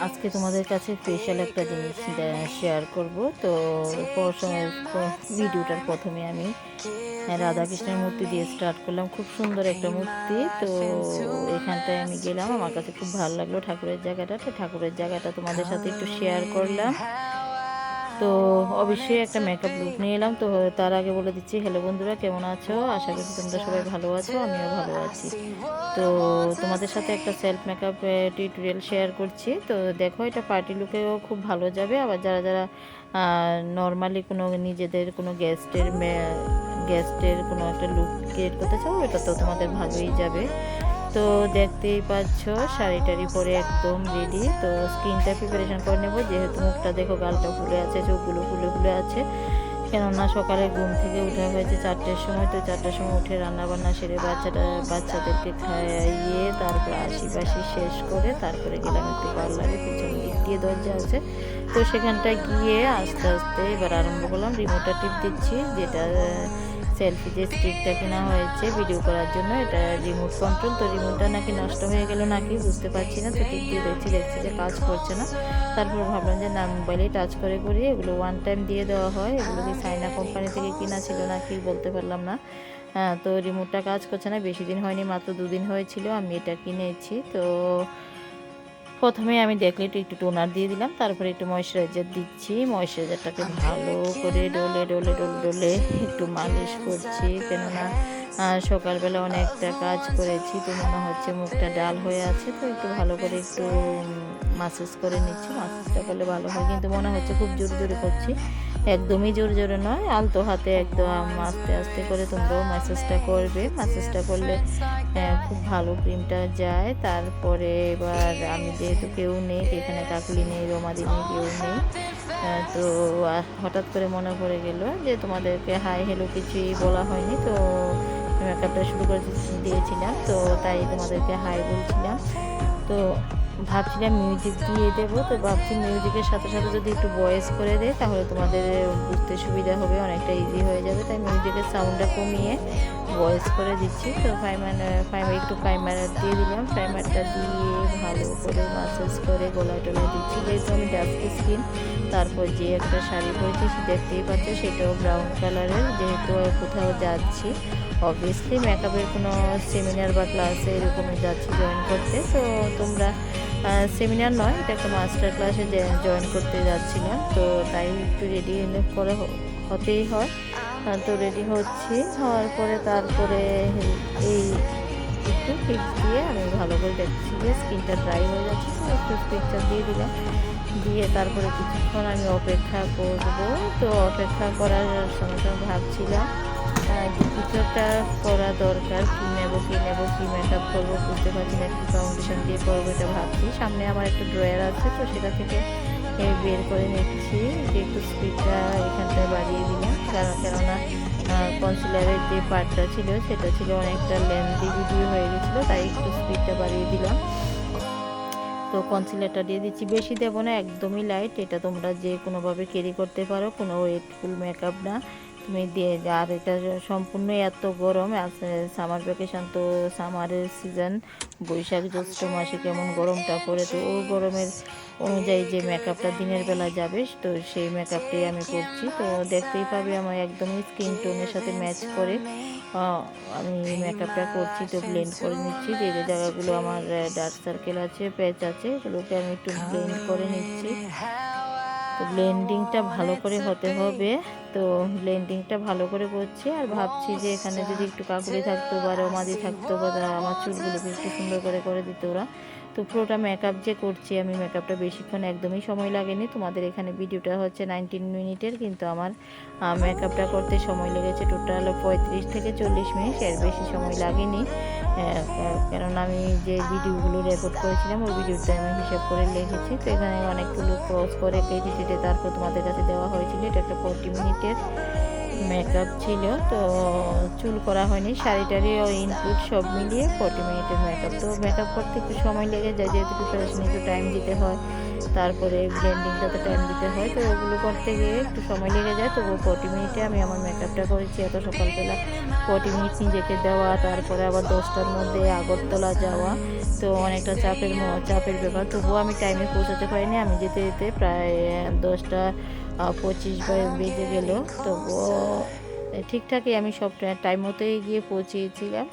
আজকে তোমাদের কাছে স্পেশাল একটা জিনিস শেয়ার করব। তো ভিডিওটার প্রথমে আমি রাধাকৃষ্ণের মূর্তি দিয়ে স্টার্ট করলাম। খুব সুন্দর একটা মূর্তি। তো এখানটায় আমি গেলাম, আমার কাছে খুব ভালো লাগলো ঠাকুরের জায়গাটা। তো ঠাকুরের জায়গাটা তোমাদের সাথে একটু শেয়ার করলাম। তো অবশ্যই একটা মেকআপ লুক নিয়ে এলাম। তো তার আগে বলে দিচ্ছি, হ্যালো বন্ধুরা, কেমন আছো? আশা করি তোমরা সবাই ভালো আছো, আমিও ভালো আছি। তো তোমাদের সাথে একটা সেলফ মেকআপ টিউটোরিয়াল শেয়ার করছি। তো দেখো, এটা পার্টি লুকেও খুব ভালো যাবে। আবার যারা যারা নর্মালি কোনো নিজেদের কোনো গেস্টের কোনো একটা লুক ক্রিয়েট করতে চাও, এটা তো তোমাদের ভালোই যাবে। তো দেখতেই পাচ্ছ শাড়িটারি পরে একদম রেডি। তো স্কিনটা প্রিপারেশন করে নেব, যেহেতু মুখটা দেখো গালটা ফুলে আছে, চোখগুলো ফুলে ফুলে আছে। কেননা সকালে ঘুম থেকে উঠা হয়েছে 4টের সময়। তো 4টের সময় উঠে রান্নাবান্না সেরে বাচ্চাদেরকে খাইয়ে তারপর আশিপাশি শেষ করে তারপরে গেলাম একটু পার্লারে, পিছন দিক দিয়ে দরজা আছে। তো সেখানটায় গিয়ে আস্তে আস্তে এবার আরম্ভ করলাম। রিমোটটা টিপ দিচ্ছি, যেটা সেলফি যে স্টিকটা কেনা হয়েছে ভিডিও করার জন্য, এটা রিমোট কন্ট্রোল। তো রিমোটটা নাকি নষ্ট হয়ে গেল নাকি বুঝতে পারছি না। তো টিপ দিয়ে দেখছি যে কাজ করছে না। তারপর ভাবলাম যে না, মোবাইলে টাচ করে করি, এগুলো ওয়ান টাইম দিয়ে দেওয়া হয়। এগুলো কি চাইনা কোম্পানি থেকে কিনা ছিল নাকি বলতে পারলাম না। তো রিমোটটা কাজ করছে না, বেশি দিন হয়নি, মাত্র 2 দিন হয়েছিল আমি এটা কিনেছি। তো প্রথমে আমি দেখলে একটু টোনার দিয়ে দিলাম, তারপরে একটু ময়েশ্চারাইজার দিচ্ছি। ময়েশ্চারাইজারটাকে ভালো করে ডলে ডলে ডলে ডলে একটু মালিশ করছি। কেননা সকালবেলা অনেকটা কাজ করেছি, তো মনে হচ্ছে মুখটা ডাল হয়ে আছে। তো একটু ভালো করে একটু মাসাজ করে নিচ্ছি। মাসাজটা করলে ভালো হয়, কিন্তু মনে হচ্ছে খুব জোরে জোরে করছি। একদমই জোরে জোরে নয়, আলতো হাতে একদম আস্তে আস্তে করে তোমরাও ম্যাসাজটা করবে। ম্যাসাজটা করলে খুব ভালো ক্রিমটা যায়। তারপরে এবার আমি যেহেতু কেউ নেই এখানে, কাকলি নেই, রমাদি নেই, কেউ নেই, তো হঠাৎ করে মনে পড়ে গেল যে তোমাদেরকে হাই হ্যালো কিছুই বলা হয়নি। তো মেকআপটা শুরু করে দিয়েছিলাম, তো তাই তোমাদেরকে হাই বলছিলাম। তো ভাবছিলাম মিউজিক দিয়ে দেবো। তো ভাবছি মিউজিকের সাথে সাথে যদি একটু ভয়েস করে দেয় তাহলে তোমাদের বুঝতে সুবিধা হবে, অনেকটা ইজি হয়ে যাবে। তাই মিউজিকের সাউন্ডটা কমিয়ে ভয়েস করে দিচ্ছি। তো একটু প্রাইমার দিয়ে দিলাম। প্রাইমারটা দিয়ে ভালো করে মাসাজ করে গলায় টলায় দিচ্ছি। যেহেতু আমি ডাস্ক স্কিন, তারপর যে একটা শাড়ি পরেছি দেখতেই পাচ্ছ, সেটাও ব্রাউন কালারের। যেহেতু কোথাও যাচ্ছি, অবভিয়াসলি মেকআপের কোনো সেমিনার বা ক্লাসে এরকমই যাচ্ছি জয়েন করতে। তো তোমরা সেমিনার নয়, এটা একটা মাস্টার ক্লাসে জয়েন করতে যাচ্ছিলাম। তো তাই একটু রেডি করে হতেই হয়। তো রেডি হচ্ছি, হওয়ার পরে তারপরে এই একটু ফিক্স দিয়ে আমি ভালো করে দেখছি যে স্কিনটা ড্রাই হয়ে যাচ্ছে। তো একটু পিকচার দিয়ে দিলাম, দিয়ে তারপরে কিছুক্ষণ আমি অপেক্ষা করব। তো অপেক্ষা করার সঙ্গে সঙ্গে ভাবছিলাম যে কিছু একটা করা দরকার, কী নেব কী মেকআপ করবো বুঝতে পারছি না, একটু ফাউন্ডেশন দিয়ে করবো এটা ভাবছি। সামনে আমার একটা ড্রয়ার আছে, তো সেটা থেকে বের করে নিচ্ছি। যে একটু স্পিডটা এখানটায় বাড়িয়ে দিলাম, কেননা কনসিলারের যে পার্টটা ছিল সেটা ছিল অনেকটা লেন্দি ভিডিও হয়ে গেছিলো, তাই একটু স্পিডটা বাড়িয়ে দিলাম। তো কনসিলারটা দিয়ে দিচ্ছি, বেশি দেবো না, একদমই লাইট। এটা তোমরা যে কোনোভাবে ক্যারি করতে পারো, কোনো ওয়েটফুল মেকআপ না তুমি দিয়ে। আর এটা সম্পূর্ণ এত গরম, সামার ভ্যাকেশন, তো সামারের সিজন, বৈশাখ জ্যৈষ্ঠ মাসে কেমন গরমটা পড়ে, তো ওই গরমের অনুযায়ী যে মেকআপটা দিনের বেলা যাবে, তো সেই মেকআপটাই আমি করছি। তো দেখতেই পাবে আমার একদমই স্কিন টোনের সাথে ম্যাচ করে আমি মেকআপটা করছি। তো ব্লেন্ড করে নিচ্ছি, যে যে জায়গাগুলো আমার ডার্ক সার্কেল আছে, প্যাচ আছে, এগুলোকে আমি একটু ব্লেন্ড করে নিচ্ছি। তো ব্লেন্ডিংটা ভালো করে হতে হবে। তো ব্লেন্ডিংটা ভালো করে করছি, আর ভাবছি যে এখানে যদি একটু কাকুলি থাকতো বা রমাদি থাকতো, বা আমার চুলগুলোকে একটু সুন্দর করে দিত ওরা। তো পুরোটা মেকআপ যে করছি আমি, মেকআপটা বেশিক্ষণ একদমই সময় লাগেনি। তোমাদের এখানে ভিডিওটা হচ্ছে 19 মিনিটের, কিন্তু আমার মেকআপটা করতে সময় লেগেছে টোটাল 35 থেকে 40 মিনিট, এর বেশি সময় লাগেনি। কেননা আমি যে ভিডিওগুলো রেকর্ড করেছিলাম ওই ভিডিওটা আমি হিসাব করে লিখেছি। তো এখানে অনেকগুলো ক্রস করে কেটে তারপর তোমাদের কাছে দেওয়া হয়েছিল। এটা একটা 40 মিনিটের মেকআপ ছিল, তো চুল করা হয়নি, শাড়িটারি ও ইনক্লুড সব মিলিয়ে 40 মিনিটের মেকআপ। তো মেকআপ করতে একটু সময় লেগে যায়, যেহেতু প্রিপারেশনে একটু টাইম দিতে হয়, তারপরে ব্লেন্ডিংটাতে টাইম দিতে হয়, তো ওগুলো করতে গিয়ে একটু সময় লেগে যায়। তবু 40 মিনিটে আমি আমার মেকআপটা করেছি। এত সকালবেলা 40 মিনিট নিজেকে দেওয়া, তারপরে আবার 10টার মধ্যে আগরতলা যাওয়া, তো অনেকটা চাপের ব্যাপার। তবুও আমি টাইমে পৌঁছাতে পারিনি। আমি যেতে যেতে প্রায় 10টা 25 বেজে গেল। তবুও ঠিকঠাকই আমি সব টাইম মতোই গিয়ে পৌঁছিয়েছিলাম।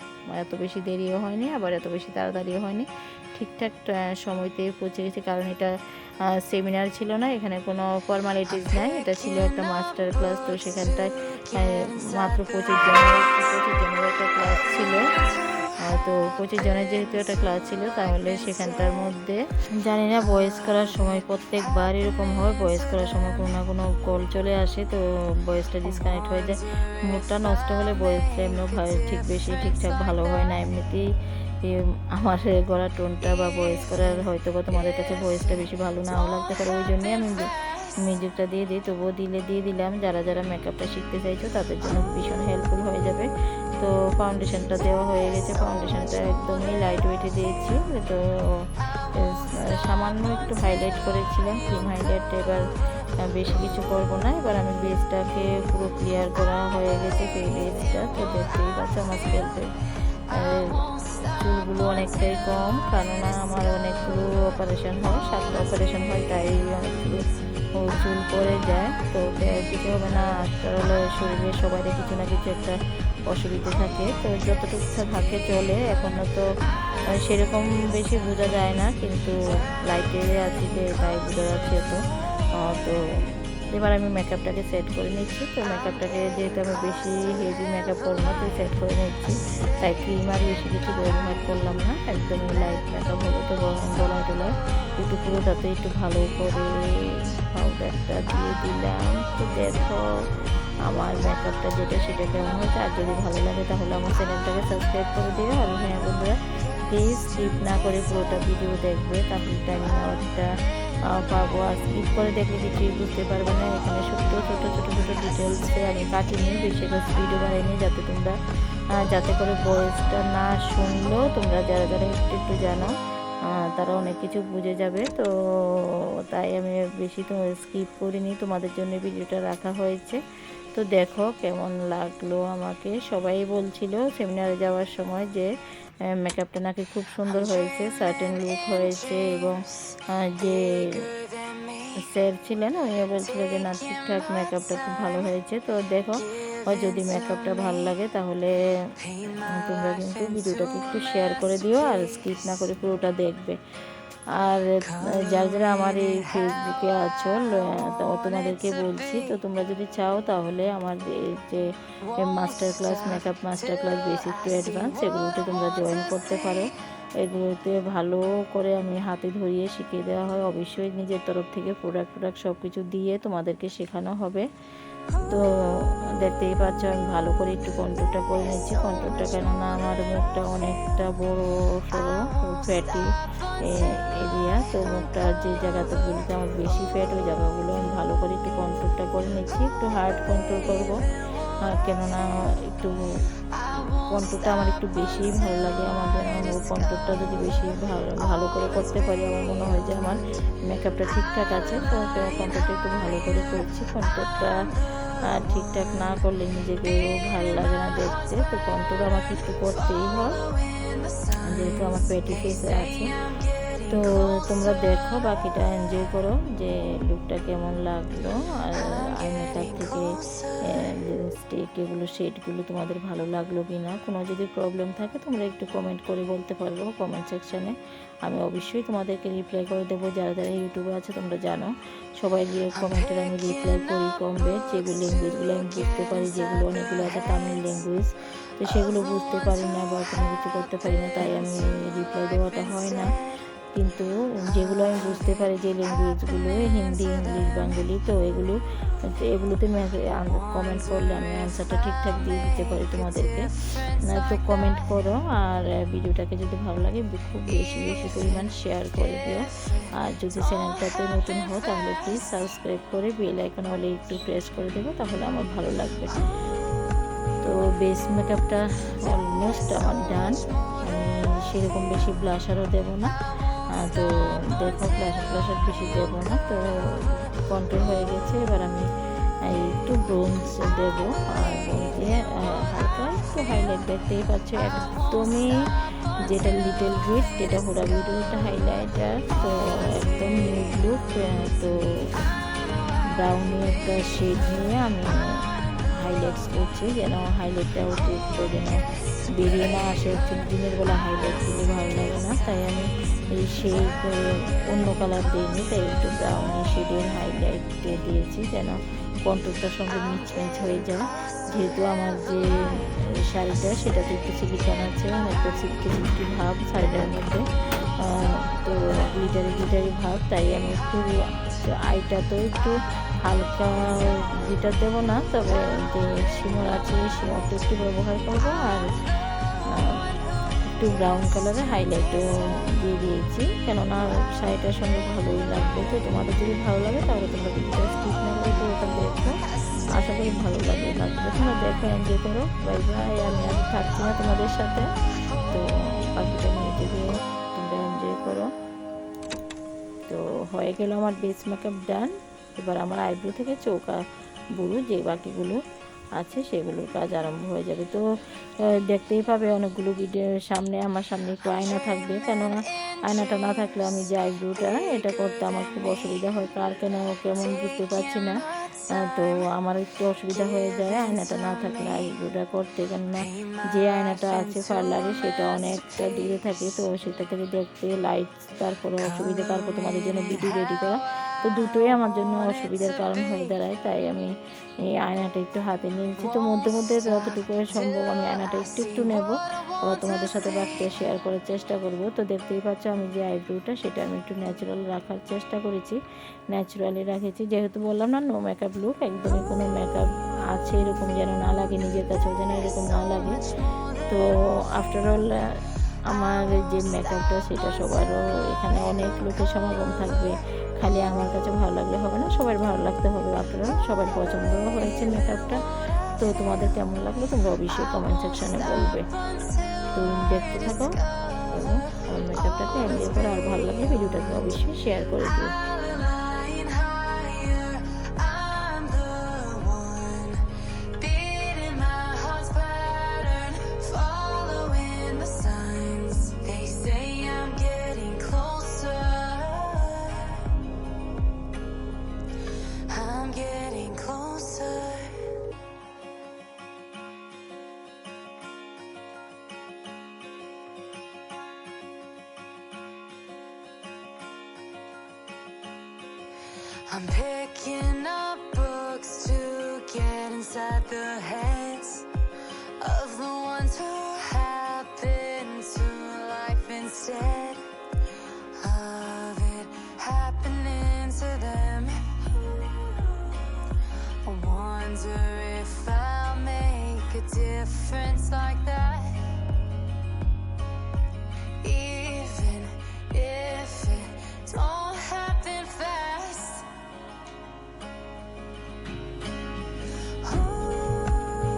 এত বেশি দেরিও হয়নি, আবার এত বেশি তাড়াতাড়িও হয়নি, ঠিকঠাক সময়তেই পৌঁছে গেছি। কারণ এটা সেমিনার ছিল না, এখানে কোনো ফর্মালিটিস নাই, এটা ছিল একটা মাস্টার ক্লাস। তো সেখানটায় মাত্র 25 জনের একটা ক্লাস ছিল। তো 25 জনের যেহেতু একটা ক্লাস ছিল, তাহলে সেখানটার মধ্যে জানি না ভয়েস করার সময় প্রত্যেকবার এরকম হয়, ভয়েস করার সময় কোনো না কোনো কল চলে আসে, তো ভয়েসটা ডিসকানেক্ট হয়ে যায়। মুডটা নষ্ট হলে ভয়েসটা এমনিও ঠিকঠাক ভালো হয় না। এমনিতেই আমার গলার টোনটা বা ভয়েস করার হয়তো বা তোমাদের কাছে ভয়েসটা বেশি ভালো নাও লাগতে পারে, ওই জন্যই আমি মিউজিকটা দিয়ে দিই। তবুও দিয়ে দিলাম। যারা মেকআপটা শিখতে চাইছো তাদের জন্য ভীষণ হেল্পফুল হয়ে যাবে। তো ফাউন্ডেশনটা দেওয়া হয়ে গেছে, ফাউন্ডেশনটা একদমই লাইট ওয়েটে দিয়েছি। তো সামান্য একটু হাইলাইট করেছিলাম, ক্রিম হাইলাইট। এবার বেশি কিছু করব না। এবার আমি বেসটাকে পুরো ক্লিয়ার করা হয়ে গেছে, সেই বেসটা। তো দেখতেই পাচ্ছ আমার স্কেলপের চুলগুলো অনেকটাই কম, কেননা আমার অনেকগুলো অপারেশন হয়, 7টা অপারেশন হয়, তাই অনেকগুলো চুল পড়ে যায়। তো কিছু হবে না, আজকাল শরীরে সবারই কিছু না কিছু একটা অসুবিধা থাকে। তো যতটুকু থাকে চলে। এখনও তো সেরকম বেশি বোঝা যায় না, কিন্তু লাইটে আছি যে তাই বোঝা যাচ্ছে। তো এবার আমি মেকআপটাকে সেট করে নিচ্ছি। তো মেকআপটাকে যেহেতু আমি বেশি হেভি মেকআপ করবো না, তো সেট করে নিচ্ছি, তাই ক্রিম আর বেশি কিছু ব্যবহার করলাম না, একদমই লাইট মেকআপ হলো। তো গলায় টলায় একটু পুরোটাতে একটু ভালো করে পাউডারটা দিয়ে দিলাম। তো দেখো আমার মেকআপটা যেটা সেটা কেমন হয়েছে। আর যদি ভালো লাগে তাহলে আমার চ্যানেলটাকে সাবস্ক্রাইব করে দিও। আর হ্যাঁ বন্ধুরা, প্লিজ স্কিপ না করে পুরোটা ভিডিও দেখবে, তাহলে টাইম নেওয়াটা পাবো। আর স্কিপ করে দেখলে কিছুই বুঝতে পারবে না। এখানে ছোটো ডিটেলসে আমি কাটিনি, বেশি ভিডিও বানাইনি, যাতে করে ভয়েসটা না শুনলেও তোমরা যারা একটু জানো তারা অনেক কিছু বুঝে যাবে। তো তাই আমি বেশি তো স্কিপ করিনি, তোমাদের জন্য ভিডিওটা রাখা হয়েছে। তো দেখো কেমন লাগলো আমাকে। সবাই বলছিল সেমিনারে যাওয়ার সময় যে মেকআপটা নাকি খুব সুন্দর হয়েছে, সার্টেন লুক হয়েছে, এবং যে স্যার ছিলেন উনিও বলছিল যে না, ঠিকঠাক মেকআপটা খুব ভালো হয়েছে। তো দেখো, যদি মেকআপটা ভালো লাগে তাহলে তোমরা কিন্তু ভিডিওটাকে একটু শেয়ার করে দিও, আর স্কিপ না করে পুরোটা দেখবে। আর যারা আমার এই ফেসবুকে আছো, তোমাদেরকে বলছি, তো তোমরা যদি চাও তাহলে আমার এই যে makeup master class basic to advance, এগুলোতে তোমরা জয়েন করতে পারো। এগুলোতে ভালো করে আমি হাতে ধরিয়ে শিখিয়ে দেওয়া হয়। অবশ্যই নিজের তরফ থেকে প্রোডাক্ট সব কিছু দিয়ে তোমাদেরকে শেখানো হবে। তো দেখতেই পাচ্ছ আমি ভালো করে একটু কন্ট্রোলটা করে নিচ্ছি। কন্ট্রোলটা কেননা আমার মুখটা অনেকটা বড় সড়ো ফ্যাটি এরিয়া, তো মুখটা যে জায়গাগুলোতে আমার বেশি ফ্যাট, ওই জায়গাগুলো আমি ভালো করে একটু কন্ট্রোলটা করে নিচ্ছি। একটু হার্ড কন্ট্রোল করবো, কেননা একটু কন্ট্রোলটা আমার একটু বেশিই ভালো লাগে। আমাদের কন্ট্রোলটা যদি বেশি ভালো করে করতে পারি, আমার মনে হয় যে আমার মেকআপটা ঠিকঠাক আছে। তো কন্ট্রোলটা একটু ভালো করে করছি। কন্ট্রোলটা ঠিকঠাক না করলে নিজেকেও ভালো লাগে না দেখতে। তো কন্ট্রোল আমাকে একটু করতেই হয়, যেহেতু আমার পেটি ফেসে আছে। তো তোমরা দেখো, বাকিটা এনজয় করো যে লুকটা কেমন লাগলো। আর আই মেকআপ থেকে শেডগুলো তোমাদের ভালো লাগলো কি না। কোনো যদি প্রবলেম থাকে তোমরা একটু কমেন্ট করে বলতে পারবো কমেন্ট সেকশানে। আমি অবশ্যই তোমাদেরকে রিপ্লাই করে দেবো। যারা ইউটিউবে আছে তোমরা জানো, সবাই কমেন্টের আমি রিপ্লাই করি কম বেশ। যেগুলো ল্যাঙ্গুয়েজগুলো আমি বুঝতে পারি, যেগুলো অনেকগুলো আছে তামিল ল্যাঙ্গুয়েজ, তো সেগুলো বুঝতে পারি না বা কোনো কিছু করতে পারি না, তাই আমি রিপ্লাই দেওয়াটা হয় না। কিন্তু যেগুলো আমি বুঝতে পারি যে ল্যাঙ্গুয়েজগুলো হিন্দি, ইংলিশ, বাঙালি, তো এগুলোতে কমেন্ট করলে আমি আনসারটা ঠিকঠাক দিয়ে দিতে পারি তোমাদেরকে। তো কমেন্ট করো, আর ভিডিওটাকে যদি ভালো লাগে খুব বেশি বেশি পরিমাণ শেয়ার করে দিও। আর যদি চ্যানেলটাতে নতুন হও তাহলে প্লিজ সাবস্ক্রাইব করে বেল আইকন হলে একটু প্রেস করে দেবো, তাহলে আমার ভালো লাগবে। তো বেস মেকআপটা অলমোস্ট আমার ডান। আমি সেরকম বেশি ব্লাশারও দেবো না, তো দেখো ব্লাশার বেশি দেবো না, তো কন্ট্রোল হয়ে গেছে। এবার আমি একটু ব্রোঞ্জ দেবো, আর ব্রোঞ্জ দিয়ে হালকা একটু হাইলাইট দেখতেই পাচ্ছ একদমই, যেটা লিটল বিট, যেটা হুডা বিউটির একটা হাইলাইটার, তো একদম নিউড লুক। তো ব্রাউনি একটা শেড নিয়ে আমি হাইলাইটস করছি, যেন হাইলাইটটা অতিরিক্ত যেন বেরিয়ে না আসে। দিনের বেলা হাইলাইট দিলে ভালো লাগে না, তাই আমি এই শেড অন্য কালার দিইনি, তাই একটু ব্রাউনি শেডের হাইলাইট দিয়েছি যেন কন্ট্রোলটার সঙ্গে মিচমিচ হয়ে যায়। যেহেতু আমার যে শাড়িটা সেটাতে একটু সিলিকন আছে, অনেকটা সিল্কি ভাব শাড়িটার মধ্যে, তো গ্লিটারি ভাব, তাই আমি একটু আইটা তো একটু হালকা গ্লিটার দেবো না, তবে যে শিমর আছে শিমরটা একটু ব্যবহার করবো, আর একটু ব্রাউন কালারের হাইলাইটও দিয়ে দিয়েছি, কেননা শাড়িটার সঙ্গে ভালোই লাগবে। তো তোমাদের যদি ভালো লাগে তাহলে তোমরা ভিডিওটা স্কিপ না করে পুরোটা দেখো, আশা করি ভালো লাগবে। তোমরা দেখো, এনজয় করো। Bye bye. আমি আর থাকছি না তোমাদের সাথে, তো বাকিটা নিয়ে গিয়ে তোমরা এনজয় করো। তো হয়ে গেল আমার বেস মেকআপ ডান। এবার আমার আইব্রো থেকে চৌকা বুড়ো যে বাকিগুলো আছে সেগুলোর কাজ আরম্ভ হয়ে যাবে। তো দেখতেই পাবে অনেকগুলো ভিডিওর সামনে, আমার সামনে একটু আয়না থাকবে, কেননা আয়নাটা না থাকলে আমি যে আইব্রোটা এটা করতে আমার খুব অসুবিধা হয়, কার কেমন বুঝতে পারছি না। তো আমার একটু অসুবিধা হয়ে যায় আয়নাটা না থাকলে আইব্রোটা করতে, কেননা যে আয়নাটা আছে পার্লারে সেটা অনেকটা দূরে থাকে, তো সেটা থেকে দেখতে লাইট, তারপরে অসুবিধা, তারপর তোমাদের জন্য ভিডিও রেডি করা, তো দুটোই আমার জন্য অসুবিধার কারণ হয়ে দাঁড়ায়। তাই আমি এই আয়নাটা একটু হাতে নিয়েছি, তো মধ্যে মধ্যে যতটুকু সম্ভব আমি আয়নাটা একটু নেব, আবার তোমাদের সাথে বাকিটা শেয়ার করার চেষ্টা করব। তো দেখতেই পাচ্ছ আমি যে আইব্রোটা সেটা আমি একটু ন্যাচারাল রাখার চেষ্টা করেছি, ন্যাচারালি রেখেছি, যেহেতু বললাম না নো মেকআপ লুক, একদমই কোনো মেকআপ আছে এরকম যেন না লাগে, নিজের কাছেও যেন এরকম না লাগে। তো আফটারঅল আমার যে মেকআপটা সেটা সবারও এখানে অনেক লোকের সমাগম থাকবে, খালি আমার কাছে ভালো লাগলে হবে না, সবার ভালো লাগতে হবে। আপনারা সবার পছন্দ হয়েছে মেকআপটা, তো তোমাদের কেমন লাগলো তোমরা অবশ্যই কমেন্ট সেকশানে বলবে। তো দেখতে থাকো এবং আমার মেকআপটাকে এনজয় করে, আর ভালো লাগলে ভিডিওটাকে অবশ্যই শেয়ার করে দিও। I'm picking up books to get inside the heads of the ones who happen to life instead of it happening to them. I wonder if I'll make a difference like that, even if it don't happen fast. Ooh.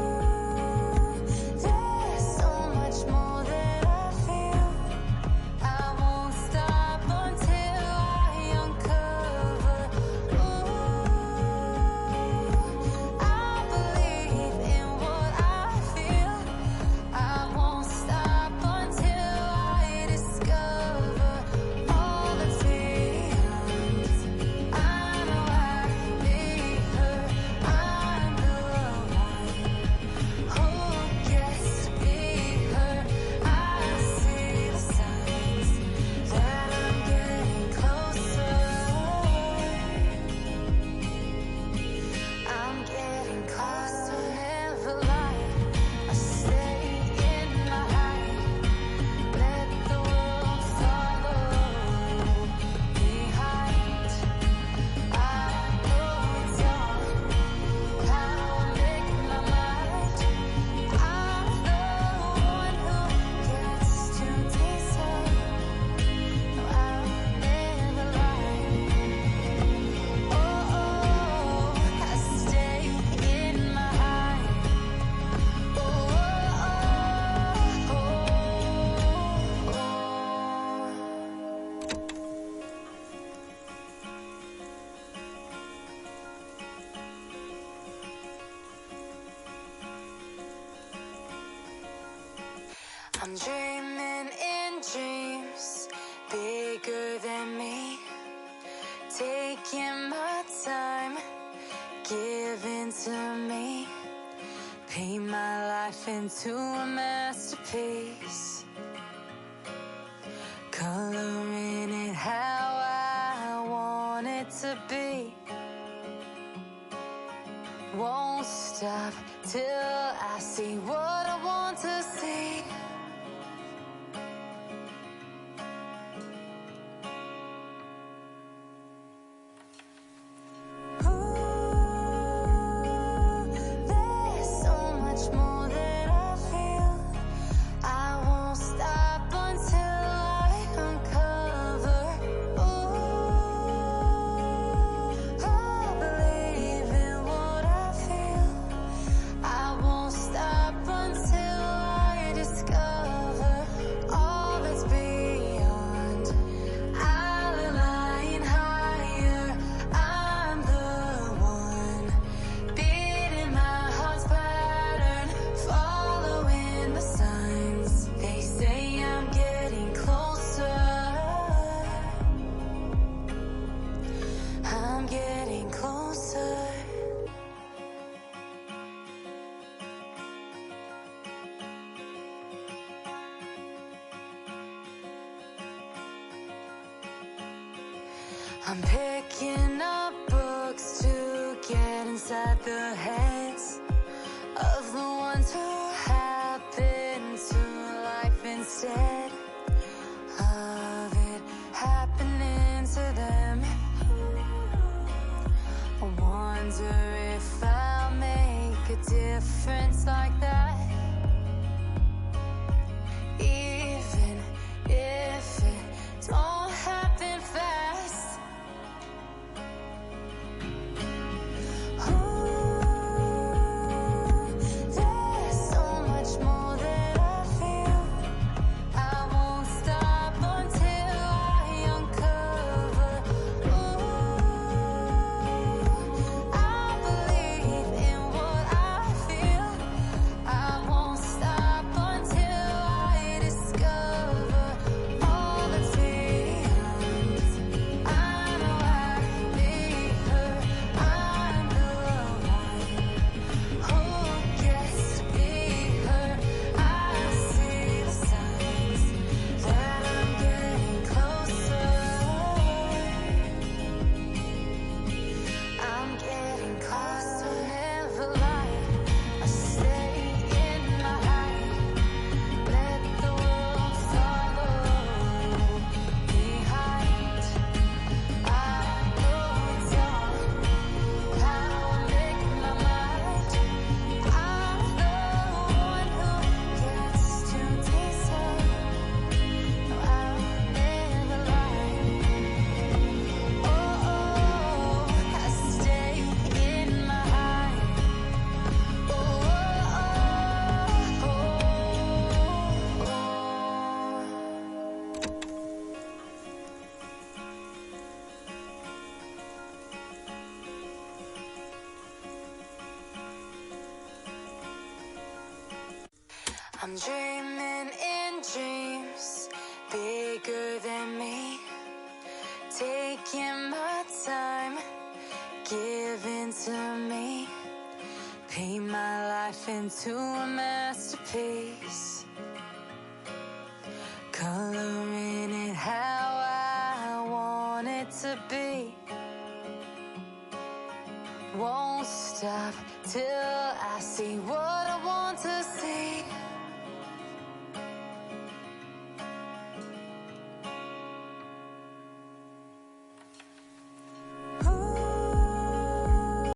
dreaming in dreams bigger than me, taking my time, giving to me, paint my life into a masterpiece, coloring it how I want it to be. Won't stop till I see what I want to see. I'm picking up books to get inside the heads of the ones who happen to life instead of it happening to them. I wonder if I'll make a difference like that, even if it don't happen fast. I'm dreaming in dreams bigger than me, taking my time, giving to me, paint my life into a masterpiece, coloring it how I want it to be. Won't stop till I see what I want to see.